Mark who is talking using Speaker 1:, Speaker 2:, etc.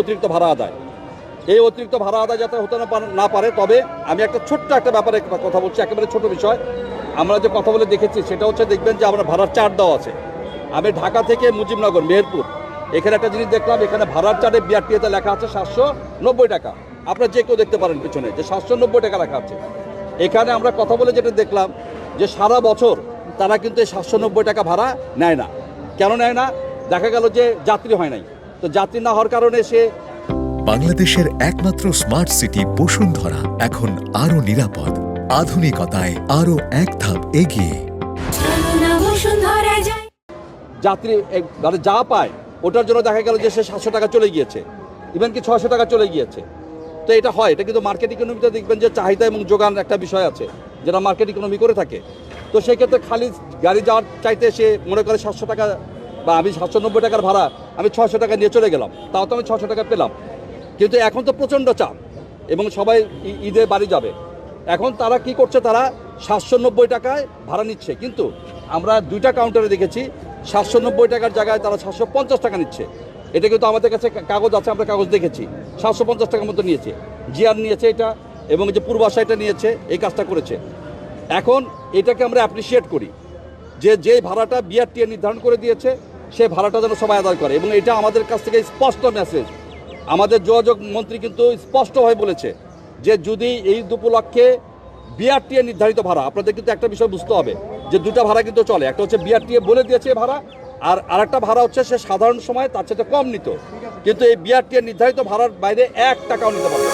Speaker 1: অতিরিক্ত ভাড়া আদায়। এই অতিরিক্ত ভাড়া আদায় যাতে হতে না পারে, তবে আমি একটা ছোট্ট একটা ব্যাপারে কথা বলছি, একেবারে ছোট বিষয়। আমরা যে কথা বলে দেখেছি সেটা হচ্ছে, দেখবেন যে আমরা ভাড়ার চার্ট দেওয়া আছে। আমি ঢাকা থেকে মুজিবনগর মেহেরপুর এখানে একটা জিনিস দেখলাম, এখানে ভাড়ার চার্টে বিআরটিএতে লেখা আছে 790 টাকা। আপনারা যে কেউ দেখতে পারেন পিছনে যে 790 টাকা লেখা আছে। এখানে আমরা কথা বলে যেটা দেখলাম যে সারা বছর তারা কিন্তু এই 790 টাকা ভাড়া নেয় না। কেন নেয় না? দেখা গেল যে যাত্রী হয় নাই, তো যাত্রী না হওয়ার কারণে সে
Speaker 2: বাংলাদেশের একমাত্র স্মার্ট সিটি বসুন্ধরা এখন আরো নিরাপদ, আধুনিকতায় আরো এক ধাপ এগিয়ে।
Speaker 1: যাত্রী মানে যা পায় ওটার জন্য দেখা গেল যে সে 700 টাকা চলে গিয়েছে, ইভেন কি 600 টাকা চলে গিয়েছে। তো এটা হয়, এটা কিন্তু মার্কেট ইকোনমিতে দেখবেন যে চাহিদা এবং যোগান একটা বিষয় আছে, যেটা মার্কেট ইকোনমি করে থাকে। তো সেক্ষেত্রে খালি গাড়ি যাওয়ার চাইতে সে মনে করে 700 টাকা বা আমি 790 টাকার ভাড়া আমি 600 টাকা নিয়ে চলে গেলাম, তাও তো আমি 600 টাকা পেলাম। কিন্তু এখন তো প্রচণ্ড চাপ এবং সবাই ঈদে বাড়ি যাবে। এখন তারা কি করছে, তারা 790 টাকায় ভাড়া নিচ্ছে। কিন্তু আমরা 2টা কাউন্টারে দেখেছি 790 টাকার জায়গায় তারা 750 টাকা নিচ্ছে। এটা কিন্তু আমাদের কাছে কাগজ আছে, আমরা কাগজ দেখেছি। 750 টাকার মতো নিয়েছে, জিআর নিয়েছে এটা, এবং যে পূর্বাশা এটা নিয়েছে, এই কাজটা করেছে। এখন এটাকে আমরা অ্যাপ্রিসিয়েট করি যে ভাড়াটা বিআরটিএ নির্ধারণ করে দিয়েছে সেই ভাড়াটা যেন সবাই আদায় করে। এবং এটা আমাদের কাছ থেকে স্পষ্ট মেসেজ। আমাদের যোগাযোগ মন্ত্রী কিন্তু স্পষ্টভাবে বলেছে যে যদি এই উপলক্ষে বিআরটিএ নির্ধারিত ভাড়া, আপনাদের কিন্তু একটা বিষয় বুঝতে হবে যে 2টা ভাড়া কিন্তু চলে। একটা হচ্ছে বিআরটিএ বলে দিয়েছে ভাড়া, আর আরেকটা ভাড়া হচ্ছে সে সাধারণ সময় তার সাথে কম নিত, কিন্তু এই বিআরটিএ নির্ধারিত ভাড়ার বাইরে 1 টাকাও নিতে পারবে।